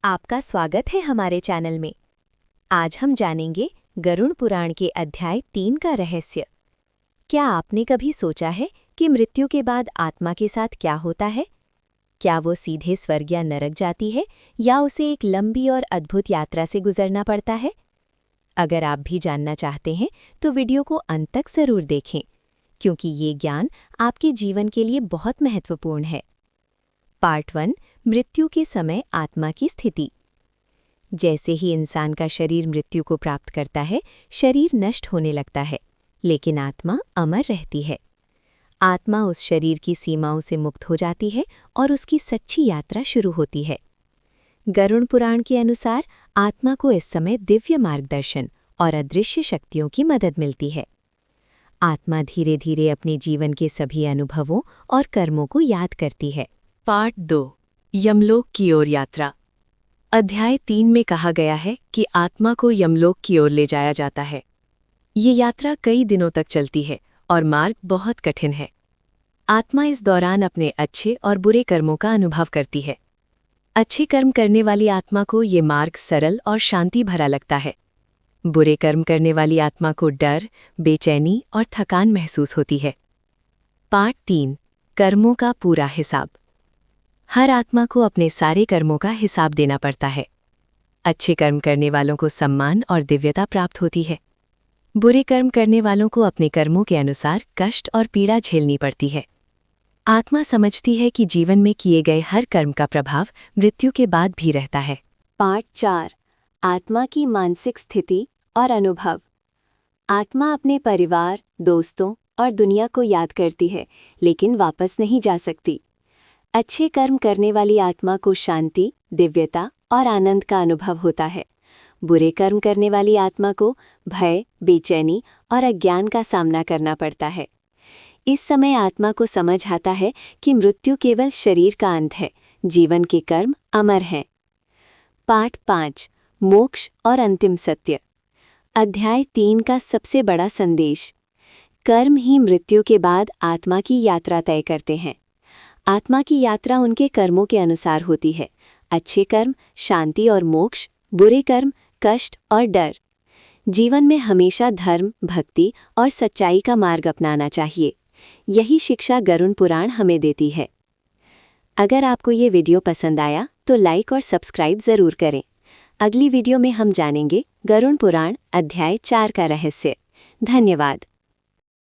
आपका स्वागत है हमारे चैनल में। आज हम जानेंगे गरुड़ पुराण के अध्याय 3 का रहस्य। क्या आपने कभी सोचा है कि मृत्यु के बाद आत्मा के साथ क्या होता है? क्या वो सीधे स्वर्ग या नरक जाती है या उसे एक लंबी और अद्भुत यात्रा से गुजरना पड़ता है? अगर आप भी जानना चाहते हैं तो वीडियो को अंत तक जरूर देखें, क्योंकि ये ज्ञान आपके जीवन के लिए बहुत महत्वपूर्ण है। पार्ट 1, मृत्यु के समय आत्मा की स्थिति। जैसे ही इंसान का शरीर मृत्यु को प्राप्त करता है, शरीर नष्ट होने लगता है, लेकिन आत्मा अमर रहती है। आत्मा उस शरीर की सीमाओं से मुक्त हो जाती है और उसकी सच्ची यात्रा शुरू होती है। गरुड़ पुराण के अनुसार आत्मा को इस समय दिव्य मार्गदर्शन और अदृश्य शक्तियों की मदद मिलती है। आत्मा धीरे धीरे अपने जीवन के सभी अनुभवों और कर्मों को याद करती है। पार्ट 2, यमलोक की ओर यात्रा। अध्याय 3 में कहा गया है कि आत्मा को यमलोक की ओर ले जाया जाता है। ये यात्रा कई दिनों तक चलती है और मार्ग बहुत कठिन है। आत्मा इस दौरान अपने अच्छे और बुरे कर्मों का अनुभव करती है। अच्छे कर्म करने वाली आत्मा को ये मार्ग सरल और शांति भरा लगता है। बुरे कर्म करने वाली आत्मा को डर, बेचैनी और थकान महसूस होती है। पार्ट 3, कर्मों का पूरा हिसाब। हर आत्मा को अपने सारे कर्मों का हिसाब देना पड़ता है। अच्छे कर्म करने वालों को सम्मान और दिव्यता प्राप्त होती है। बुरे कर्म करने वालों को अपने कर्मों के अनुसार कष्ट और पीड़ा झेलनी पड़ती है। आत्मा समझती है कि जीवन में किए गए हर कर्म का प्रभाव मृत्यु के बाद भी रहता है। पार्ट 4, आत्मा की मानसिक स्थिति और अनुभव। आत्मा अपने परिवार, दोस्तों और दुनिया को याद करती है, लेकिन वापस नहीं जा सकती। अच्छे कर्म करने वाली आत्मा को शांति, दिव्यता और आनंद का अनुभव होता है। बुरे कर्म करने वाली आत्मा को भय, बेचैनी और अज्ञान का सामना करना पड़ता है। इस समय आत्मा को समझ आता है कि मृत्यु केवल शरीर का अंत है, जीवन के कर्म अमर हैं। पार्ट 5, मोक्ष और अंतिम सत्य। अध्याय 3 का सबसे बड़ा संदेश। कर्म ही मृत्यु के बाद आत्मा की यात्रा तय करते हैं। आत्मा की यात्रा उनके कर्मों के अनुसार होती है। अच्छे कर्म शांति और मोक्ष, बुरे कर्म कष्ट और डर। जीवन में हमेशा धर्म, भक्ति और सच्चाई का मार्ग अपनाना चाहिए। यही शिक्षा गरुड़ पुराण हमें देती है। अगर आपको ये वीडियो पसंद आया तो लाइक और सब्सक्राइब ज़रूर करें। अगली वीडियो में हम जानेंगे गरुड़ पुराण अध्याय 4 का रहस्य। धन्यवाद।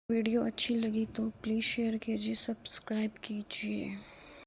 वीडियो अच्छी लगी तो प्लीज़ शेयर कीजिए, सब्सक्राइब कीजिए।